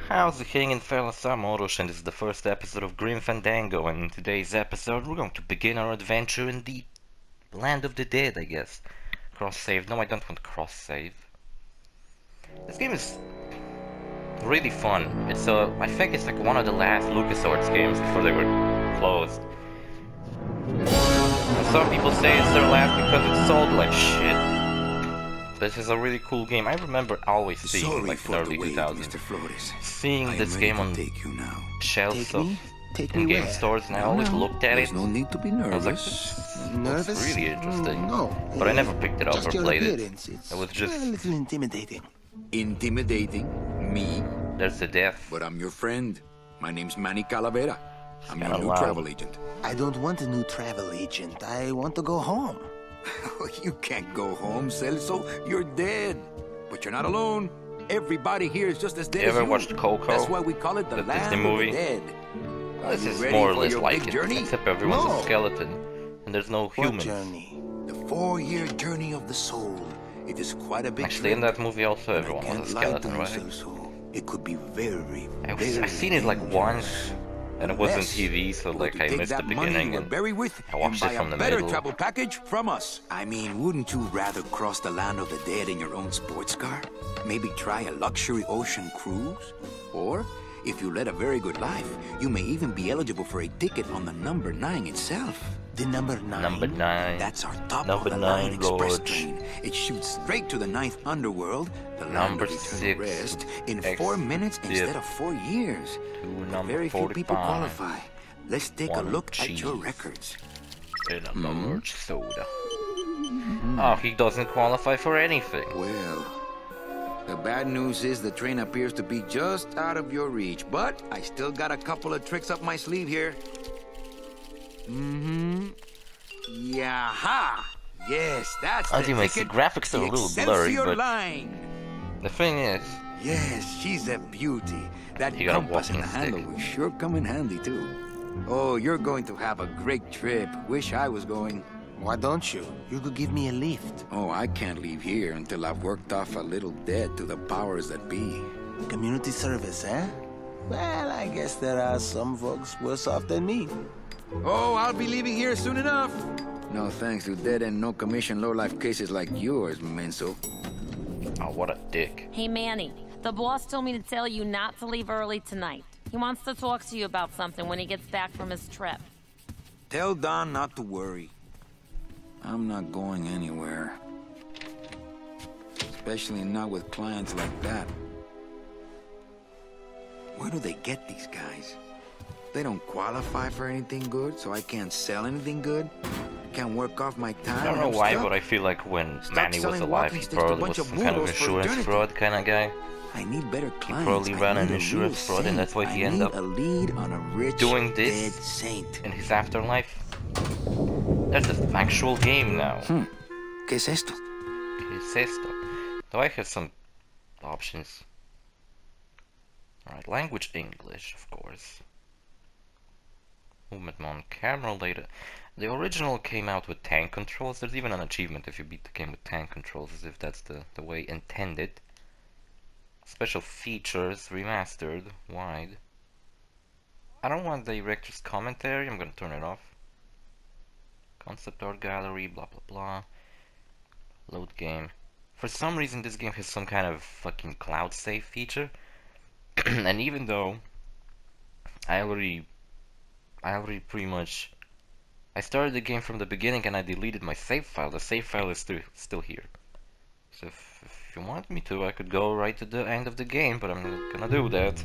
How's it hanging, fellas? I'm OrosZ, and this is the first episode of Grim Fandango, and in today's episode we're going to begin our adventure in the land of the dead, I guess. Cross-save. No, I don't want cross-save. This game is really fun. It's I think it's like one of the last LucasArts games before they were closed. And some people say it's their last because it sold like shit. This is a really cool game. I remember always seeing, like in early 2000s, seeing this game on shelves of in-game stores, and I always looked at it. No need to be nervous. I was like, this looks really interesting. But I never picked it up or played it. It was just a little intimidating. Intimidating? Me? There's the death. But I'm your friend. My name's Manny Calavera. I'm your new loud. travel agent. I don't want a new travel agent. I want to go home. You can't go home, Celso. You're dead. But you're not alone. Everybody here is just as dead You as ever you. watched Coco? That's why we call it the land Disney movie? of the dead. This you is ready more or for less your like big it, journey? except everyone's No. a skeleton, and there's no What humans. journey? The 4-year journey of the soul. It is quite a big Actually, in trip. that movie also I everyone can't was a lie to skeleton, you, right? Celso. It could be very, I've seen it like once, and it wasn't TV, so like I missed the beginning, you were and buried with I watched and it buy from the a better middle. travel package from us. I mean, wouldn't you rather cross the land of the dead in your own sports car? Maybe try a luxury ocean cruise? Or, if you led a very good life, you may even be eligible for a ticket on the number 9 itself. The number 9? Number 9. That's our top Number of the line 9, express Lord. train. It shoots straight to the 9th underworld, the land Number of eternal 6, rest, in X 4 minutes dip instead of 4 years. to But number very few people 45. qualify. Let's take a One look at cheese. your records. And a large soda. Oh, he doesn't qualify for anything. Well, the bad news is the train appears to be just out of your reach, but I still got a couple of tricks up my sleeve here. Yaha! Yes, that's the Ultimately, the ticket. graphics are a The little blurry, Excelsior but line. the thing is, Yes, she's a beauty. That You got a compass in the walking handle stick. will sure come in handy, too. Oh, you're going to have a great trip. Wish I was going. Why don't you? You could give me a lift. Oh, I can't leave here until I've worked off a little debt to the powers that be. Community service, eh? Well, I guess there are some folks worse off than me. Oh, I'll be leaving here soon enough. No thanks to dead and no commission low-life cases like yours, Menso. oh, what a dick. Hey, Manny, the boss told me to tell you not to leave early tonight. He wants to talk to you about something when he gets back from his trip. Tell Don not to worry. I'm not going anywhere. Especially not with clients like that. Where do they get these guys? They don't qualify for anything good, so I can't sell anything good. Can't work off my time. I don't know I'm why, stuck. but I feel like when Stuck Manny was selling alive, walking he sticks to a probably bunch was of some kind of weirdos for insurance eternity. fraud kind of guy. I need better clients. probably I ran an need a insurance real fraud, and that's why he saint. ended I up need a lead on a rich, doing this dead saint. in his afterlife. That's an actual game now. ¿Qué es esto? ¿Qué es esto? Do I have some options? Alright, language English, of course. Movement on camera data. The original came out with tank controls. There's even an achievement if you beat the game with tank controls, as if that's the way intended. Special features, remastered, wide. I don't want the director's commentary, I'm gonna turn it off. Concept art gallery, blah blah blah. Load game. For some reason this game has some kind of fucking cloud save feature. And even though I already pretty much I started the game from the beginning and I deleted my save file, the save file is still here. So if you want me to, I could go right to the end of the game, but I'm not gonna do that.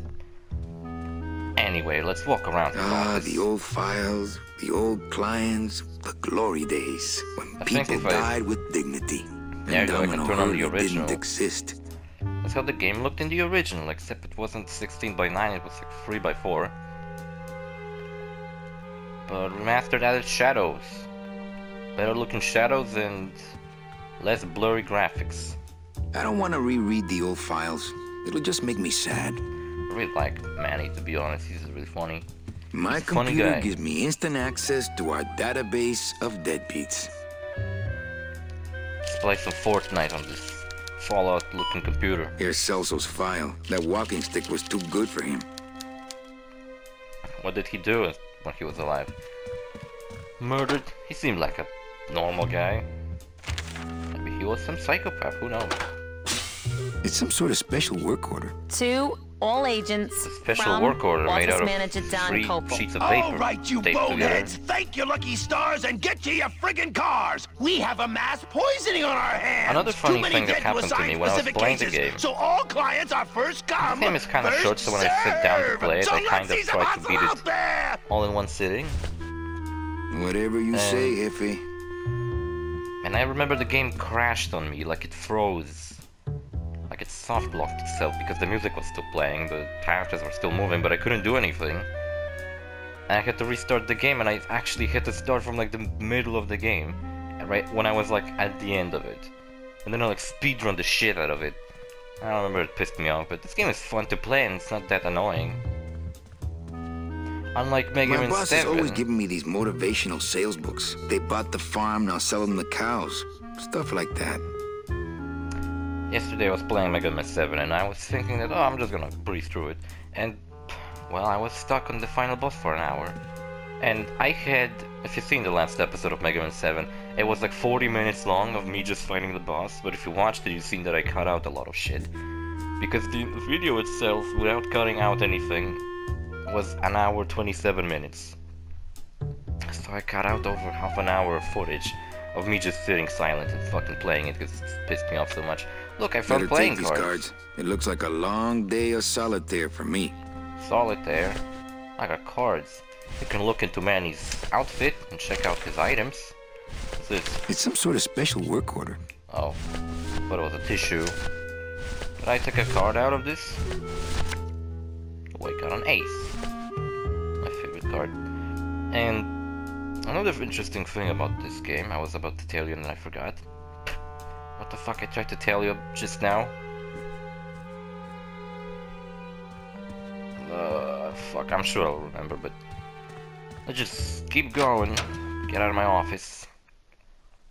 Anyway, let's walk around the office. The old files, the old clients, the glory days when I think people if I- died with dignity. Yeah, And I can Domino turn on the Hurley original. didn't exist. That's how the game looked in the original, except it wasn't 16:9, it was like 3:4. But remastered added shadows. Better looking shadows and less blurry graphics. I don't want to reread the old files. It'll just make me sad. I really like Manny, to be honest, he's really funny. My He's a funny computer guy. gives me instant access to our database of deadbeats. Let's play some Fortnite on this Fallout-looking computer. Here's Celso's file. That walking stick was too good for him. What did he do when he was alive? Murdered? He seemed like a normal guy. Maybe he was some psychopath, who knows? It's some sort of special work order. To all agents. A special from work order made out Manager of Don 3 Copel. sheets of paper. All right, you taped together. boneheads, thank your lucky stars and get to your friggin' cars. We have a mass poisoning on our hands. Another funny Too many thing that dead happened to me assign when I was specific playing the cases, game. So all clients are first come, The game is kind of first short, so when I sit down to serve. play it, So I kind let's of see some try to hustle beat out it there. all in one sitting. Whatever you say, Effie. And I remember the game crashed on me, like it froze. Like it soft locked itself because the music was still playing, the characters were still moving, but I couldn't do anything. And I had to restart the game, and I actually had to start from like the middle of the game, right when I was like at the end of it. And then I like speedrun the shit out of it. I don't remember, it pissed me off, but this game is fun to play and it's not that annoying. Unlike Mega Man My boss 7. is always giving me these motivational sales books. They bought the farm, now sell them the cows. Stuff like that. Yesterday I was playing Mega Man 7 and I was thinking that, oh, I'm just gonna breeze through it. And, well, I was stuck on the final boss for an hour. And I had, if you've seen the last episode of Mega Man 7, it was like 40 minutes long of me just fighting the boss, but if you watched it, you've seen that I cut out a lot of shit. Because the video itself, without cutting out anything, was an hour 27 minutes. So I cut out over half an hour of footage of me just sitting silent and fucking playing it because it pissed me off so much. Look, I found Better playing take these cards. It looks like a long day of solitaire for me. Solitaire. I got cards. You can look into Manny's outfit and check out his items. What's this? It's some sort of special work order. Oh, but it was a tissue. Did I take a card out of this? Oh, I got an ace. My favorite card. And another interesting thing about this game, I was about to tell you and I forgot. What the fuck I tried to tell you just now? Fuck, I'm sure I'll remember, but let's just keep going. Get out of my office.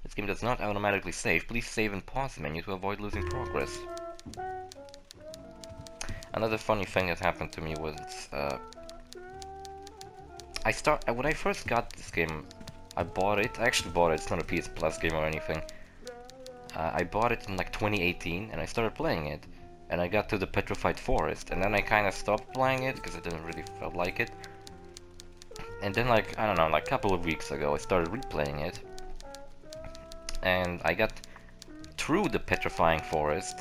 This game does not automatically save. Please save and pause the menu to avoid losing progress. Another funny thing that happened to me was when I first got this game, I bought it. I actually bought it. It's not a PS Plus game or anything. I bought it in like 2018 and I started playing it. And I got to the Petrified Forest and then I kind of stopped playing it because I didn't really feel like it. And then like, I don't know, like a couple of weeks ago I started replaying it. And I got through the Petrifying Forest.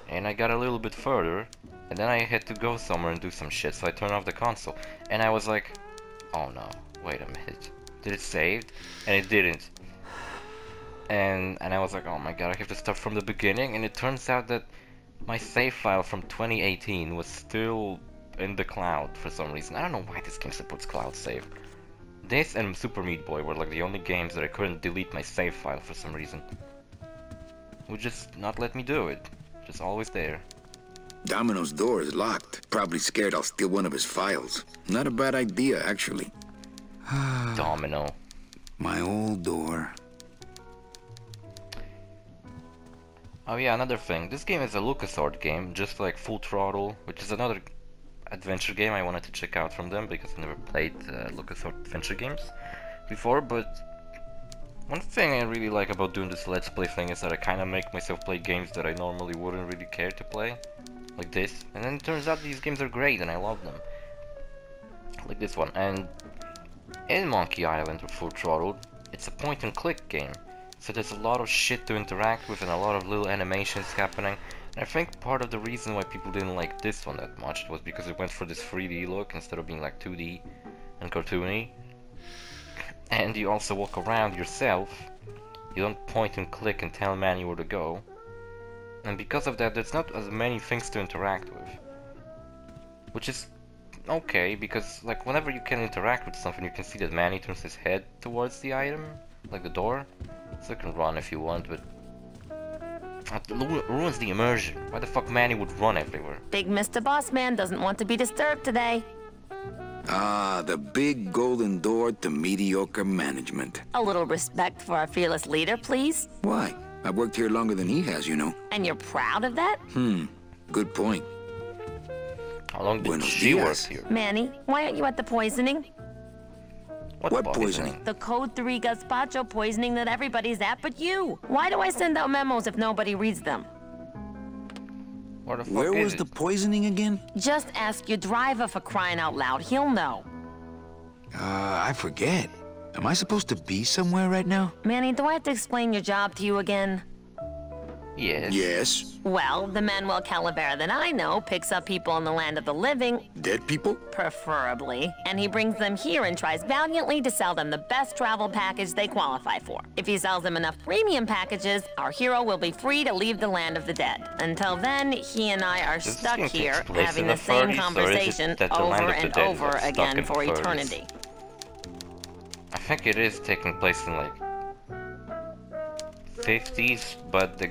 And I got a little bit further. And then I had to go somewhere and do some shit, so I turned off the console. And I was like, oh no, wait a minute. Did it save? And it didn't. And I was like, oh my god, I have to start from the beginning. And it turns out that my save file from 2018 was still in the cloud for some reason. I don't know why this game supports cloud save. This and Super Meat Boy were like the only games that I couldn't delete my save file for some reason. Would just not let me do it. Just always there. Domino's door is locked. Probably scared I'll steal one of his files. Not a bad idea, actually. Domino. My old door. Oh yeah, another thing. This game is a LucasArts game, just like Full Throttle, which is another adventure game I wanted to check out from them because I never played LucasArts adventure games before. But one thing I really like about doing this Let's Play thing is that I kind of make myself play games that I normally wouldn't really care to play, like this. And then it turns out these games are great and I love them, like this one. And in Monkey Island or Full Throttle, it's a point-and-click game. So there's a lot of shit to interact with and a lot of little animations happening. And I think part of the reason why people didn't like this one that much was because it went for this 3D look instead of being like 2D and cartoony. And you also walk around yourself. You don't point and click and tell Manny where to go. And because of that, there's not as many things to interact with. Which is okay, because like whenever you can interact with something, you can see that Manny turns his head towards the item, like the door. So you can run if you want, but it ruins the immersion. Why the fuck Manny would run everywhere? Big Mr. Boss Man doesn't want to be disturbed today. Ah, the big golden door to mediocre management. A little respect for our fearless leader, please. Why? I've worked here longer than he has, you know. And you're proud of that? Good point. How long did Buenos she work dias. here? Manny, why aren't you at the poisoning? What poisoning? The Code 3 gazpacho poisoning that everybody's at but you. Why do I send out memos if nobody reads them? Where the fuck Where is was it? the poisoning again? Just ask your driver for crying out loud. He'll know. I forget. Am I supposed to be somewhere right now? Manny, do I have to explain your job to you again? Yes. Yes. Well, the Manuel Calavera that I know picks up people on the land of the living, Dead people? preferably, and he brings them here and tries valiantly to sell them the best travel package they qualify for. If he sells them enough premium packages, our hero will be free to leave the land of the dead. Until then, he and I are Does this stuck game take here place having in the the same 30s, or is it conversation that the land over of the and dead is, over like, stuck again in for 30s? eternity. I think it is taking place in like 50s, but the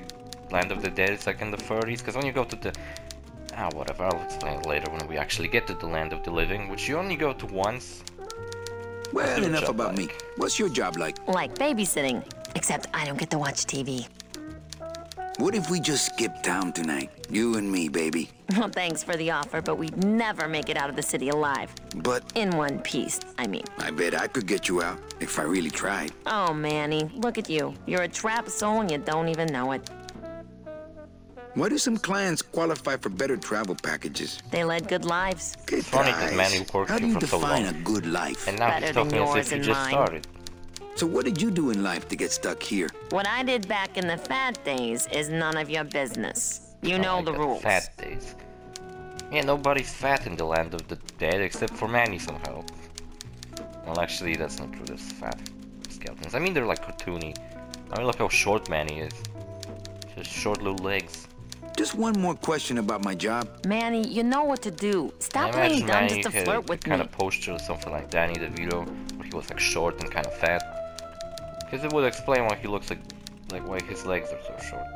land of the dead is like in the 30s. Because when you go to the whatever, I'll explain it later when we actually get to the land of the living, which you only go to once. Well, your enough job about like? me. What's your job like? Like babysitting, except I don't get to watch TV. What if we just skip town tonight? You and me, baby. Well, thanks for the offer, but we'd never make it out of the city alive. But In one piece, I mean. I bet I could get you out if I really tried. Oh, Manny, look at you. You're a trapped soul and you don't even know it. Why do some clients qualify for better travel packages? They led good lives. Good funny that guys. Manny worked How do here you for so define long. a good life? And now Better he's than talking as yours if he and just mine. started. So what did you do in life to get stuck here? What I did back in the fat days is none of your business. You Oh know my the God, rules. Fat days. Yeah, nobody's fat in the land of the dead except for Manny somehow. Well, actually, that's not true. There's fat skeletons. I mean, they're like cartoony. I mean, look how short Manny is. Just short little legs. Just one more question about my job. Manny, you know what to do. Stop I playing imagine dumb Manny just to had flirt a with kind me. of posture or something like Danny DeVito, where he was like short and kind of fat. Because it would explain why he looks like why his legs are so short.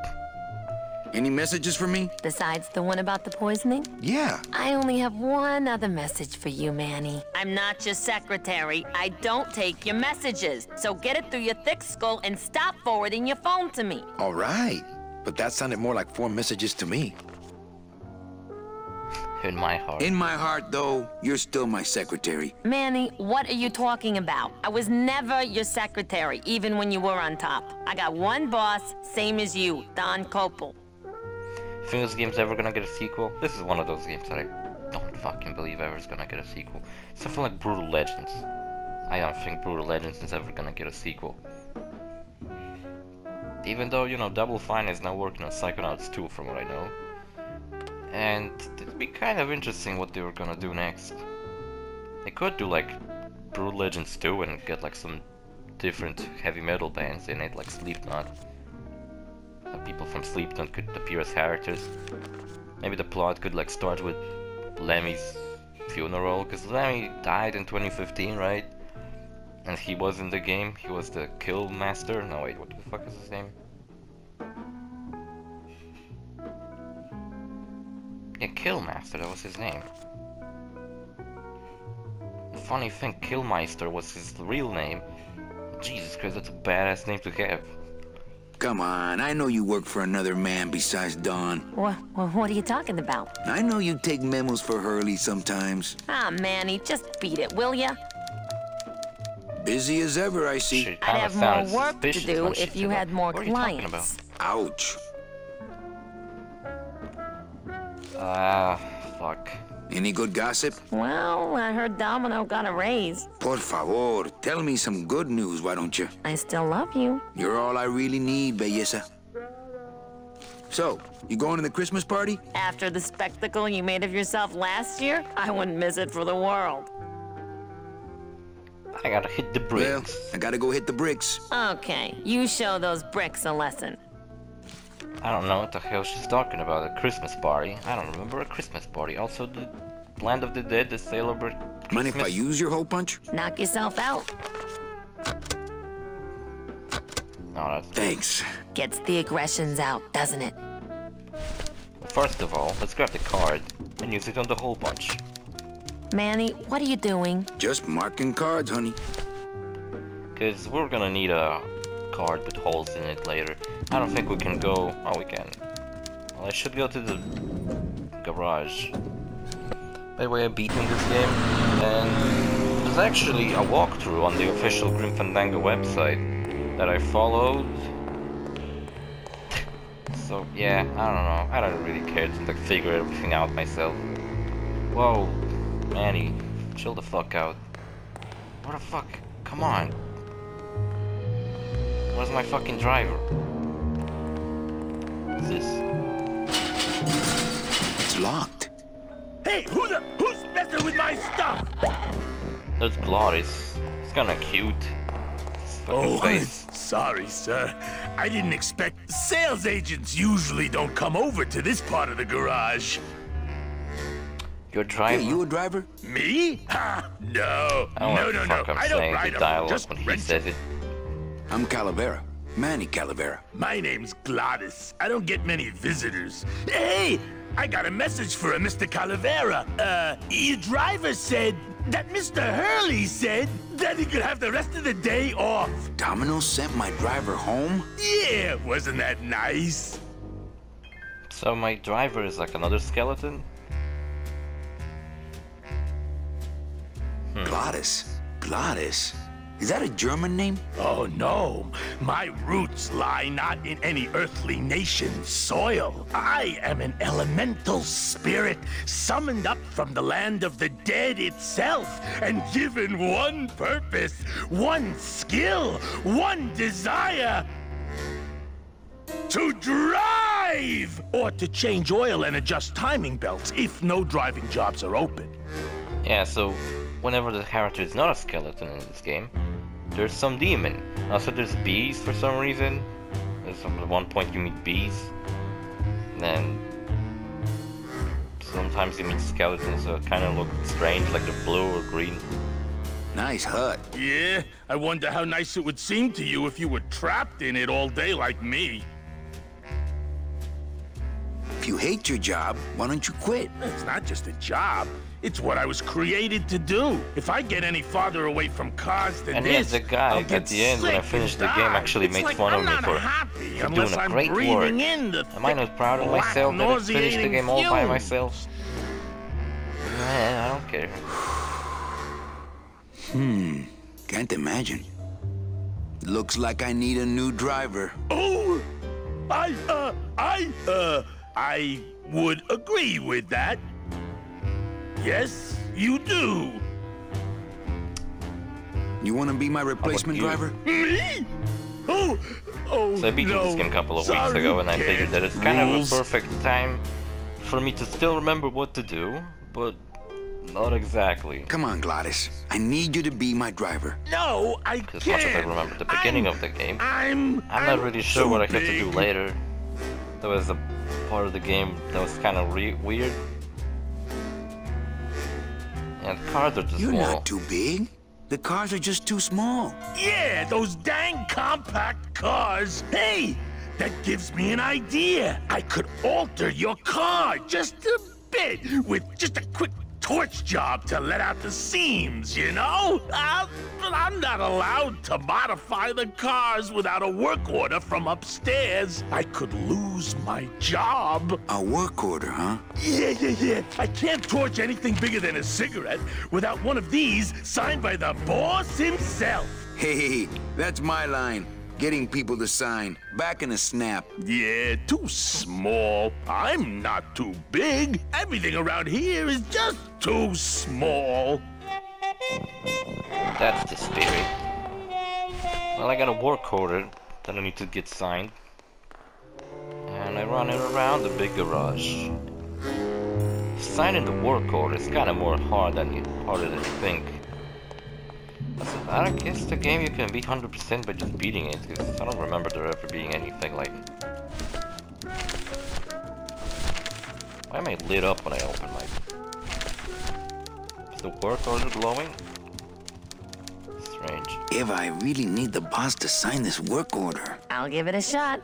Any messages for me? Besides the one about the poisoning? Yeah. I only have one other message for you, Manny. I'm not your secretary. I don't take your messages. So get it through your thick skull and stop forwarding your phone to me. All right. But that sounded more like 4 messages to me. In my heart. In my heart, though, you're still my secretary. Manny, what are you talking about? I was never your secretary, even when you were on top. I got one boss, same as you, Don Copel. Think this game's ever gonna get a sequel? This is one of those games that I don't fucking believe ever is gonna get a sequel. Something like Brutal Legends. I don't think Brutal Legends is ever gonna get a sequel. Even though, you know, Double Fine is now working on Psychonauts 2 from what I know. And it'd be kind of interesting what they were gonna do next. They could do like Brutal Legends 2 and get like some different heavy metal bands in it, like Slipknot. People from Slipknot could appear as characters. Maybe the plot could like start with Lemmy's funeral, because Lemmy died in 2015, right? And he was in the game, he was the Kill Master. No wait, what the fuck is his name? Yeah, Kill Master, that was his name. The funny thing, Killmeister was his real name. Jesus Christ, that's a badass name to have. Come on, I know you work for another man besides Don. What are you talking about? I know you take memos for Hurley sometimes. Ah, Manny, just beat it, will ya? Busy as ever, I see. She I'd kinda have sounded more work to suspicious do when she if you said had that. more What are you talking clients. Ouch. Fuck. Any good gossip? Well, I heard Domino got a raise. Por favor, tell me some good news, why don't you? I still love you. You're all I really need, belleza. So, you going to the Christmas party? After the spectacle you made of yourself last year, I wouldn't miss it for the world. I gotta hit the Well, bricks. I gotta go hit the bricks. Okay, you show those bricks a lesson. I don't know what the hell she's talking about. A Christmas party? I don't remember a Christmas party. Also, the Land of the Dead, the celebrate Christmas. Mind if I use your hole punch? Knock yourself out. No, that's... Thanks. Gets the aggressions out, doesn't it? First of all, let's grab the card and use it on the hole punch. Manny, what are you doing? Just marking cards, honey. Because we're gonna need a card with holes in it later. I don't think we can go... Oh, we can. Well, I should go to the garage. By the way, I've beaten this game, and there's actually a walkthrough on the official Grim Fandango website that I followed. So yeah, I don't know. I don't really care to like figure everything out myself. Whoa, Manny, chill the fuck out. What the fuck? Come on. Where's my fucking driver? What's this? It's locked. Hey, who's messing with my stuff? That's Glottis. It's kinda cute. His fucking face. Sorry, sir. I didn't expect... Sales agents usually don't come over to this part of the garage. Your driver? Hey, you a driver? Me? Ha! No. I don't know No. what I'm I don't saying, ride the 'em, dialogue just when he rent says 'em. it. I'm Calavera. Manny Calavera. My name's Glottis. I don't get many visitors. Hey! I got a message for a Mr. Calavera. Your driver said that Mr. Hurley said that he could have the rest of the day off. Domino sent my driver home? Yeah, wasn't that nice? So my driver is like another skeleton? Glottis. Glottis? Is that a German name? Oh no, my roots lie not in any earthly nation's soil. I am an elemental spirit summoned up from the land of the dead itself and given one purpose, one skill, one desire. To drive! Or to change oil and adjust timing belts if no driving jobs are open. Yeah, so whenever the character is not a skeleton in this game, there's some demon. Also there's bees for some reason. At one point you meet bees. And then sometimes you meet skeletons that kind of look strange, like they're blue or green. Nice hut. Yeah, I wonder how nice it would seem to you if you were trapped in it all day like me. If you hate your job, why don't you quit? It's not just a job. It's what I was created to do. If I get any farther away from cars than And this, yet the guy I'll get at the end when I sick finished and the game die. actually It's made like fun of I'm me not for happy doing unless a I'm great breathing work. in the Am I not proud of black, myself that I finished the nauseating game all by fumes? myself? I don't care. Can't imagine. Looks like I need a new driver. Oh, I would agree with that. Yes, you do. You want to be my replacement you? driver? Me? Oh, So I beat no. this game a couple of weeks Sorry, ago and I kid. figured that it's kind of a Rules. perfect time for me to still remember what to do, but not exactly. Come on, Glottis. I need you to be my driver. No, I As can't. much as I remember the beginning of the game, I'm not really sure too what I had to do big. later. There was a part of the game that was kind of weird. And the cars are just You're small. not too big. The cars are just too small. Yeah, those dang compact cars. Hey, that gives me an idea. I could alter your car just a bit with just a quick torch job to let out the seams, you know? But I'm not allowed to modify the cars without a work order from upstairs. I could lose my job. A work order, huh? Yeah. I can't torch anything bigger than a cigarette without one of these signed by the boss himself. Hey, that's my line. Getting people to sign. Back in a snap. Yeah, too small. I'm not too big. Everything around here is just too small. That's the spirit. Well, I got a work order that I need to get signed. And I run it around the big garage. Signing the work order is kind of harder than you think. I guess the game you can beat 100% by just beating it, because I don't remember there ever being anything like... Why am I lit up when I open my... Is the work order glowing? Strange. Eva, I really need the boss to sign this work order. I'll give it a shot.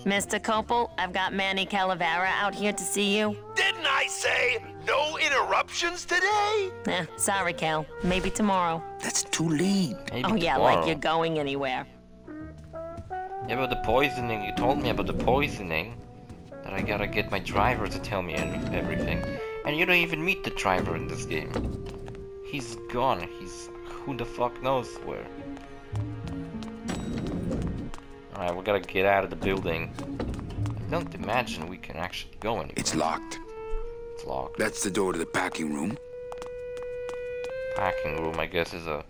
Mr. Copel, I've got Manny Calavera out here to see you. Didn't I say no interruptions today? Sorry, Cal. Maybe tomorrow. That's too late. Maybe Oh yeah, tomorrow. like you're going anywhere. Yeah, about the poisoning. You told me about the poisoning. That I gotta get my driver to tell me everything. And you don't even meet the driver in this game. He's gone. He's who the fuck knows where. Alright, we gotta get out of the building. I don't imagine we can actually go anywhere. It's locked. It's locked. That's the door to the packing room. Packing room, I guess, is a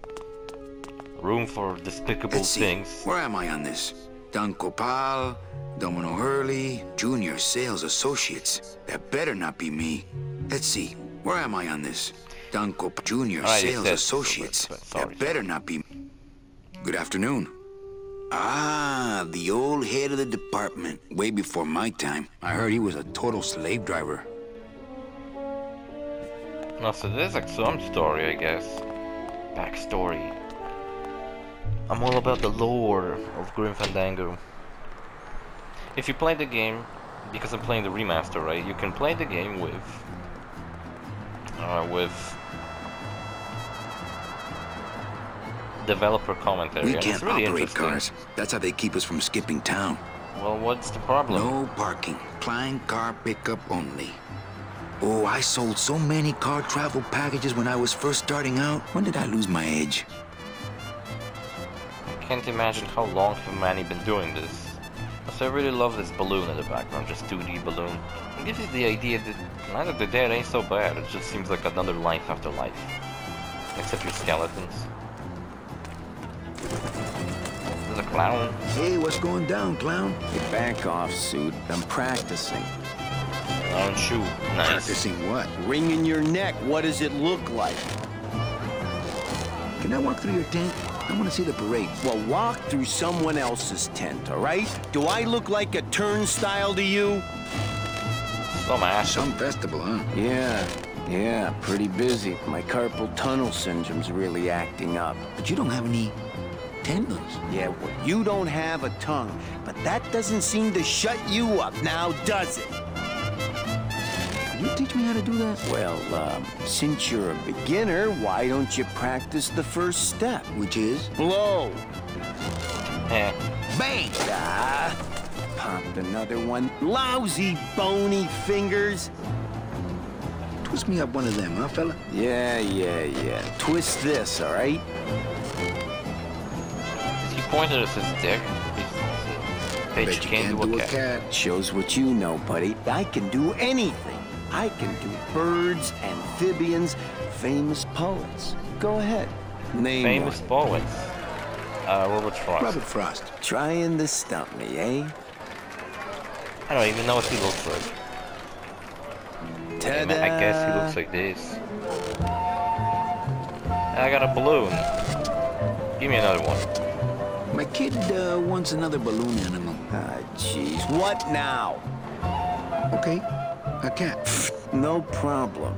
room for despicable Let's see. things. Where am I on this? Don Copal, Domino Hurley, Junior Sales Associates. That better not be me. Let's see. Where am I on this? Don Copal, Junior Sales Associates. That better not be. Good afternoon. Ah, the old head of the department. Way before my time. I heard he was a total slave driver. No, so there's like some story, I guess. Backstory. I'm all about the lore of Grim Fandango. If you play the game, because I'm playing the remaster, right? You can play the game with developer commentary. We and can't it's really operate interesting. cars. That's how they keep us from skipping town. Well, what's the problem? No parking. Client car pickup only. Oh, I sold so many car travel packages when I was first starting out. When did I lose my edge? I can't imagine how long humanity been doing this. Also, I really love this balloon in the background, just 2D balloon. It gives you the idea that Night of the Dead ain't so bad, it just seems like another life after life. Except your skeletons. There's a clown. Hey, what's going down, clown? Hey, back off, suit. I'm practicing. Clown shoe. Nice. Practicing what? Wringing your neck, what does it look like? Can I walk through your tent? I want to see the parade. Well, walk through someone else's tent, all right? Do I look like a turnstile to you? Some ass. Some festival, huh? Yeah, pretty busy. My carpal tunnel syndrome's really acting up. But you don't have any tendons. Yeah, well, you don't have a tongue, but that doesn't seem to shut you up now, does it? Can you teach me how to do that? Well, since you're a beginner, why don't you practice the first step? Which is? Blow! Eh. Bang! Ah, popped another one. Lousy, bony fingers. Twist me up one of them, huh, fella? Yeah. Twist this, all right? He pointed at his dick. Hey, Bet you can't do a cat. Shows what you know, buddy. I can do anything. I can do birds, amphibians, famous poets. Go ahead. Name Famous one. poets. Robert Frost. Robert Frost. Trying to stump me, eh? I don't even know what he looks like. Ta-da! I guess he looks like this. And I got a balloon. Give me another one. My kid wants another balloon animal. Ah, jeez. What now? Okay, a cat. No problem.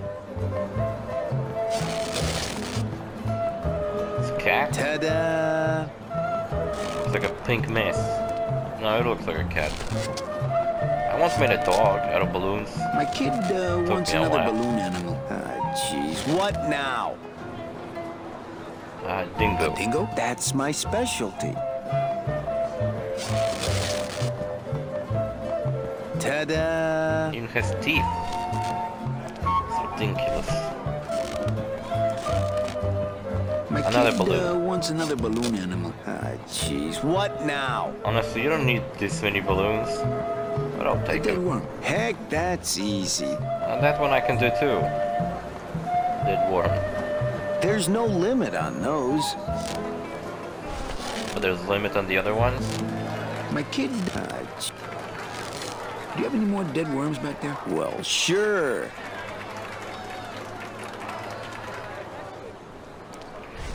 It's a cat. Ta-da! It's like a pink mess. No, it looks like a cat. I once made a dog out of balloons. My kid wants me a another while. balloon animal. Ah, jeez. What now? Dingo. A dingo? That's my specialty. Ta-da! Even has teeth. It's ridiculous. My Another kid balloon. wants another balloon animal. Ah, jeez. What now? Honestly, you don't need this many balloons. But I'll A take dead it. worm. Heck, that's easy. And that one I can do too. Dead worm. There's no limit on those. But there's a limit on the other ones. My kid... Ah, Do you have any more dead worms back there? well, sure.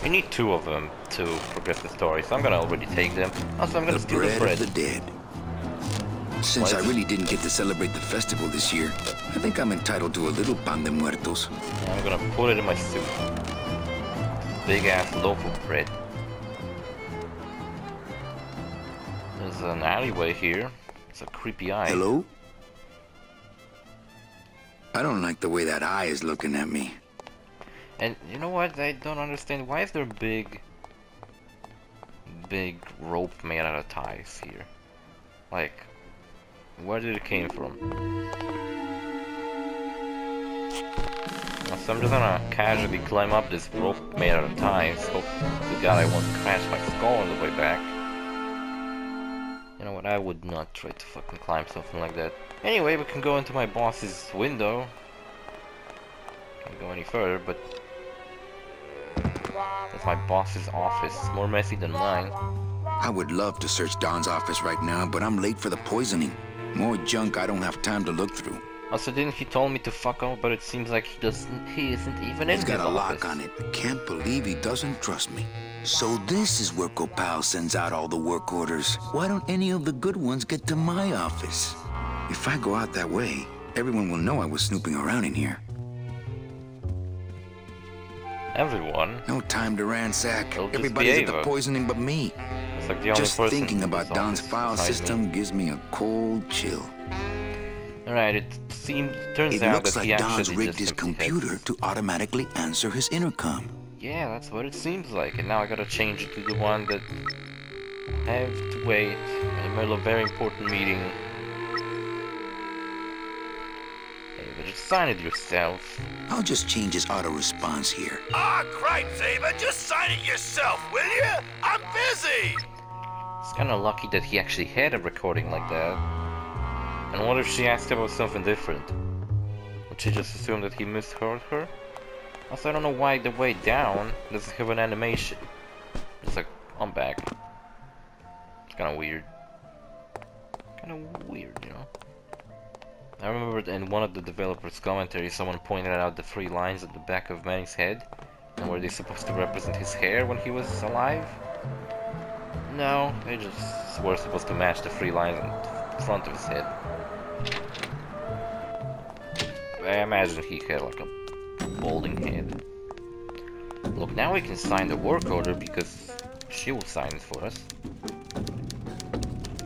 We need 2 of them to progress the story, so I'm gonna already take them. Also, I'm gonna steal the Bread bread. of the dead. Since I What? really didn't get to celebrate the festival this year, I think I'm entitled to a little pan de muertos. Yeah, I'm gonna put it in my soup. Big ass loaf of bread. There's an alleyway here. It's a creepy eye. Hello? I don't like the way that eye is looking at me. And you know what? I don't understand. Why is there a big rope made out of ties here? Like, where did it came from? So I'm just gonna casually climb up this rope made out of ties. Hope to God I won't crash my skull on the way back. You know what, I would not try to fucking climb something like that. Anyway, we can go into my boss's window. Can't go any further, but that's my boss's office. More messy than mine. I would love to search Don's office right now, but I'm late for the poisoning. More junk I don't have time to look through. Also, didn't he tell me to fuck off, but it seems like he isn't even in his office. He's got a lock on it. Can't believe he doesn't trust me. So this is where Kopal sends out all the work orders. Why don't any of the good ones get to my office? If I go out that way, everyone will know I was snooping around in here. Everyone? No time to ransack. It'll just Everybody's be at the Ava. poisoning but me. It's like the only Just person thinking in about this Don's office file besides system me. gives me a cold chill. Alright, turns It out looks that he like Don's actually rigged just his simply computer has... to automatically answer his intercom. Yeah, that's what it seems like. And now I gotta change it to the one that I have to wait in the middle of a very important meeting. Hey, but just sign it yourself. I'll just change his auto response here. Ah, cripes, Ava, just sign it yourself, will you? I'm busy! It's kinda lucky that he actually had a recording like that. And what if she asked about something different? Would she just assume that he misheard her? Also, I don't know why the way down doesn't have an animation. It's like, I'm back. It's kinda weird. Kinda weird, you know? I remember in one of the developers' commentaries, someone pointed out the 3 lines at the back of Manny's head. And were they supposed to represent his hair when he was alive? No, they just were supposed to match the 3 lines in front of his head. I imagine he had like a balding head. Look, now we can sign the work order because she will sign it for us.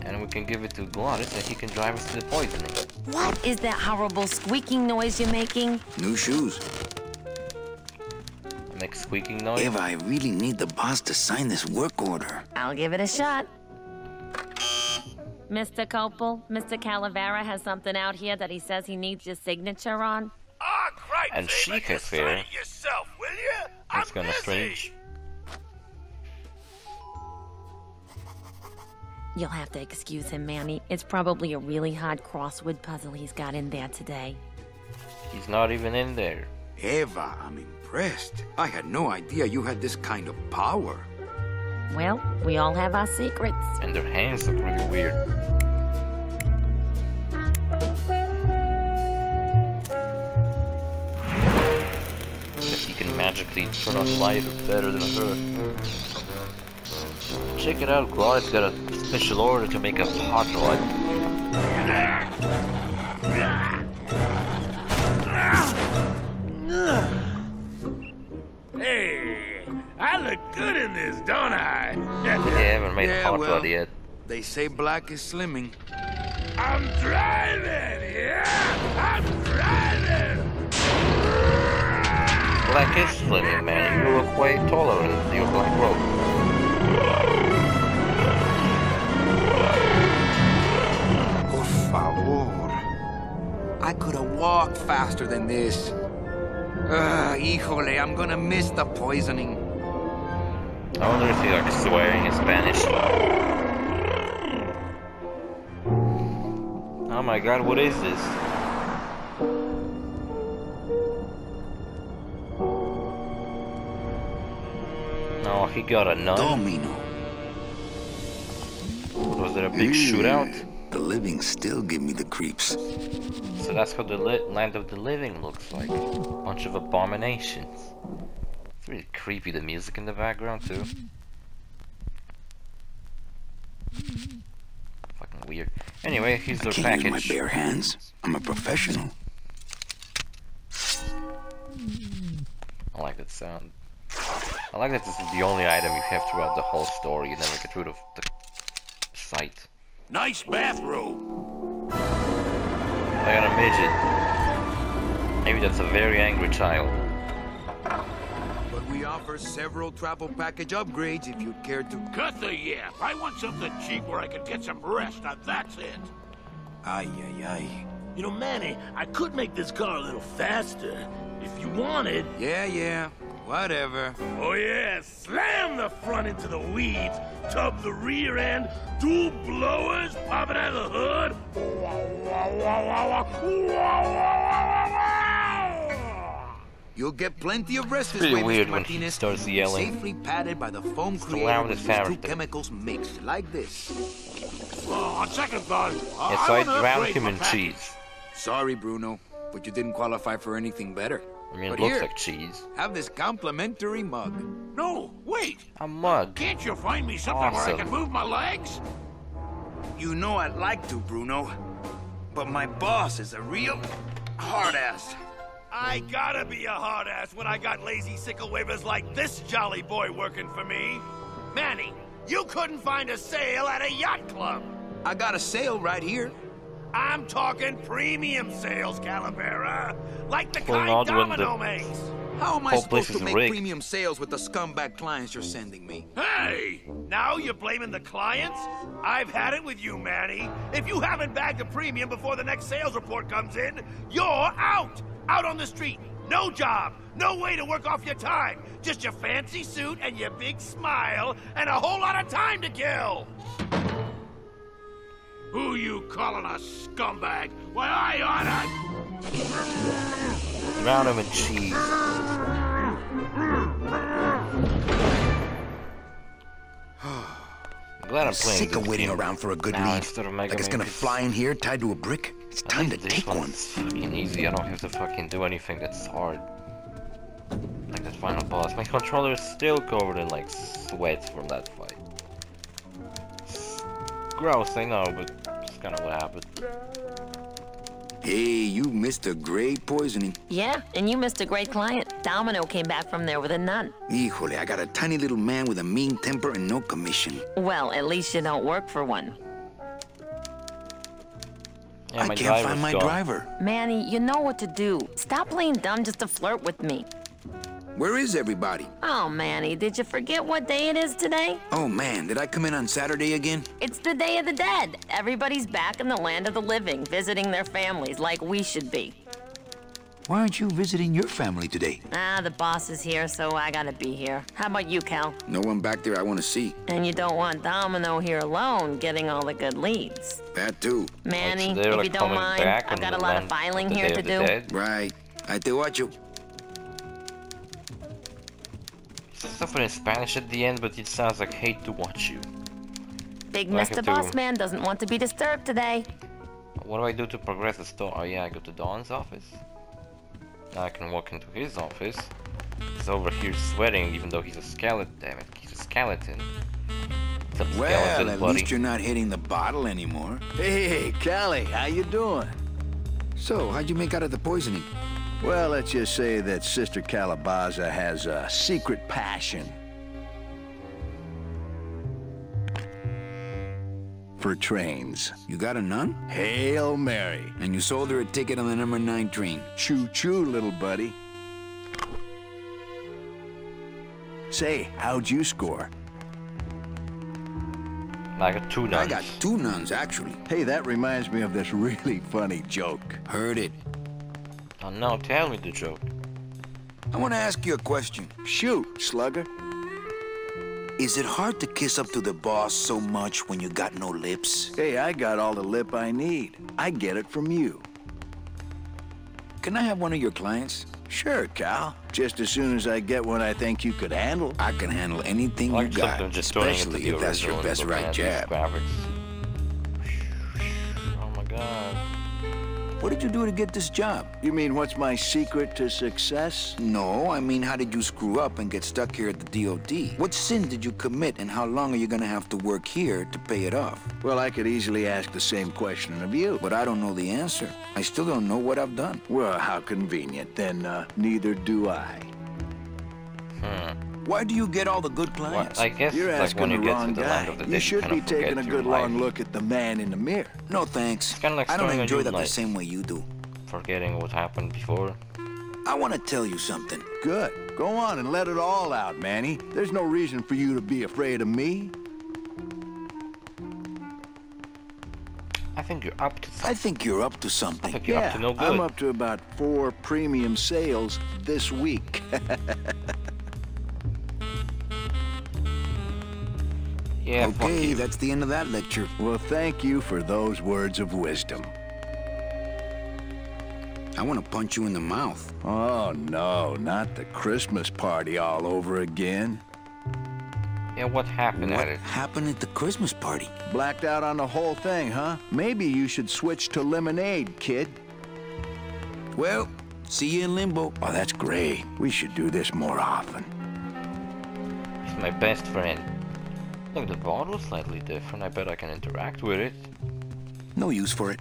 And we can give it to Glottis and he can drive us to the poisoning. What is that horrible squeaking noise you're making? New shoes. Make squeaking noise. Eva, I really need the boss to sign this work order. I'll give it a shot. Mr. Copel, Mr. Calavera has something out here that he says he needs your signature on. Ah, cripes, And she Ava, has just sign hair. it yourself, will you? That's I'm kinda busy. strange. You'll have to excuse him, Manny. It's probably a really hard crossword puzzle he's got in there today. He's not even in there. Eva, I'm impressed. I had no idea you had this kind of power. Well, we all have our secrets. And their hands look really weird. Guess he can magically turn on light better than her. Check it out, Glot's got a special order to make a hot rod. Hey, I look good in this, don't I? They haven't made a hot well. rod yet. They say black is slimming. I'm driving, yeah! I'm driving! Black is slimming, man. You look way taller than your black robe. Por favor. I could have walked faster than this. Híjole, I'm gonna miss the poisoning. I wonder if he like swearing in Spanish. Oh my god, what is this? No, he got a nun. Domino. Was there a big shootout? The living still give me the creeps. So that's how the land of the living looks like. Bunch of abominations. It's really creepy, the music in the background too. Fucking weird. Anyway, here's I their can't package. use my bare hands. I'm a professional. I like that sound. I like that this is the only item you have throughout the whole story. You never get rid of the sight. Nice bathrobe. I got a midget. Maybe that's a very angry child. But We offer several travel package upgrades if you'd care to. Cut the yap. I want something cheap where I can get some rest. Now that's it. Ay, ay, ay. You know, Manny, I could make this car a little faster if you wanted. Yeah, whatever. Oh yeah, slam the front into the weeds, tub the rear end, dual blowers popping out of the hood. You'll get plenty of rest this Pretty way, weird Mr. when he Martinez. starts yelling. Safely padded by the foam the created loudest with these two character. chemicals mixed, like this. On second thought, Yeah, so I drowned him in cheese. Sorry, Bruno, but you didn't qualify for anything better. I mean, But it looks here, like cheese. have this complimentary mug. No, wait. A mug. Can't you find me something where I Awesome. can move my legs? You know I'd like to, Bruno, but my boss is a real hard-ass. I gotta be a hard ass when I got lazy sickle wavers like this jolly boy working for me. Manny, you couldn't find a sale at a yacht club. I got a sale right here. I'm talking premium sales, Calavera. Like the Pulling kind out when Domino the makes. How am I whole place supposed to is make rigged. premium sales with the scumbag clients you're sending me? Hey! Now you're blaming the clients? I've had it with you, Manny. If you haven't bagged a premium before the next sales report comes in, you're out! Out on the street. No job. No way to work off your time. Just your fancy suit and your big smile and a whole lot of time to kill. Who you calling a scumbag? Why, I oughta... Drown him in cheese. I'm glad I'm playing Sick of this waiting game around for a good now lead. instead of Mega Like it's Man gonna VII. fly in here tied to a brick. It's time to At least take this one. one's fucking easy. I don't have to fucking do anything that's hard. Like that final boss. My controller is still covered in like sweat from that fight. It's gross, I know, but it's kind of what happened. Hey, you missed a great poisoning. Yeah, and you missed a great client. Domino came back from there with a nun. Híjole, I got a tiny little man with a mean temper and no commission. Well, at least you don't work for one. Yeah, I my can't find driver's my gone. driver. Manny, you know what to do. Stop playing dumb just to flirt with me. Where is everybody? Oh, Manny, did you forget what day it is today? Oh man, did I come in on Saturday again? It's the Day of the Dead. Everybody's back in the land of the living, visiting their families like we should be. Why aren't you visiting your family today? Ah, the boss is here, so I gotta be here. How about you, Cal? No one back there I want to see. And you don't want Domino here alone, getting all the good leads. That too. Manny, Like, they're, if like, you don't coming mind, back I've on got a the lot of land filing the here Day to of the do. Dead. Right. I te watcho. Stuff in Spanish at the end, but it sounds like hate to watch you. Big I have Mr. to- Boss Man doesn't want to be disturbed today. What do I do to progress the store? Oh yeah, I go to Don's office. Now I can walk into his office. He's over here sweating even though he's a skeleton. Damn it, he's a skeleton. What's up, Well, skeleton at buddy? least you're not hitting the bottle anymore. Hey, Callie, how you doing? So, how'd you make out of the poisoning? Well, let's just say that Sister Calabaza has a secret passion for trains. You got a nun? Hail Mary. And you sold her a ticket on the number 9 train. Choo-choo, little buddy. Say, how'd you score? I got 2 nuns. I got 2 nuns, actually. Hey, that reminds me of this really funny joke. Heard it. Oh no, tell me the joke. I want to ask you a question. Shoot, slugger. Is it hard to kiss up to the boss so much when you got no lips? Hey, I got all the lip I need. I get it from you. Can I have one of your clients? Sure, Cal. Just as soon as I get one I think you could handle. I can handle anything I you got, I'm just turning into especially the if that's your original best and looking right at these jab. graphics. Oh my god. What did you do to get this job? You mean what's my secret to success? No, I mean, how did you screw up and get stuck here at the DOD? What sin did you commit, and how long are you gonna have to work here to pay it off? Well, I could easily ask the same question of you. But I don't know the answer. I still don't know what I've done. Well, how convenient. Then neither do I. Why do you get all the good Well, clients? I guess You're like when asking you the get wrong to the land guy. of the You dead, should kind be of forget taking a your good life. long look at the man in the mirror. No thanks. kinda like I don't starting a enjoy new that the life. same way you do. Forgetting what happened before. I want to tell you something. Good. Go on and let it all out, Manny. There's no reason for you to be afraid of me. I think you're up to something. I think you're up to I something. think you're up to no good. I'm up to about 4 premium sales this week. Yeah, fuck Okay, you. that's the end of that lecture. Well, thank you for those words of wisdom. I want to punch you in the mouth. Oh, no, not the Christmas party all over again. Yeah, what happened What at it? happened at the Christmas party? Blacked out on the whole thing, huh? Maybe you should switch to lemonade, kid. Well, see you in limbo. Oh, that's great. We should do this more often. He's my best friend. Look, the bottle's slightly different. I bet I can interact with it. No use for it.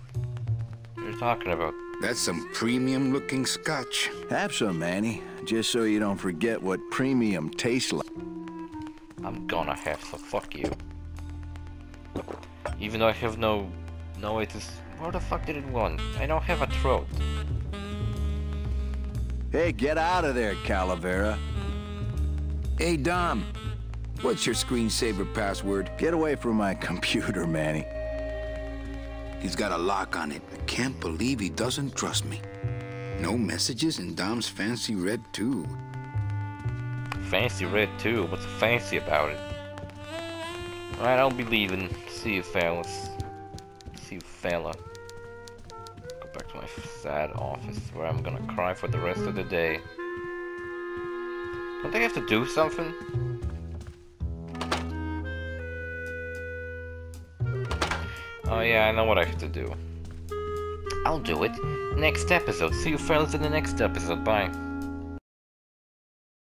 What are you talking about? That's some premium-looking scotch. Have some, Manny, just so you don't forget what premium tastes like. I'm gonna have some. Fuck you. Even though I have no way to... Where the fuck did it want? I don't have a throat. Hey, get out of there, Calavera. Hey, Dom. What's your screensaver password? Get away from my computer, Manny. He's got a lock on it. I can't believe he doesn't trust me. No messages in Dom's fancy red tube. Fancy red too. What's fancy about it? Alright, I'll be leaving. See you, fellas. See you, fella. Go back to my sad office where I'm gonna cry for the rest of the day. Don't I have to do something? Oh yeah, I know what I have to do. I'll do it. Next episode. See you fellas in the next episode. Bye.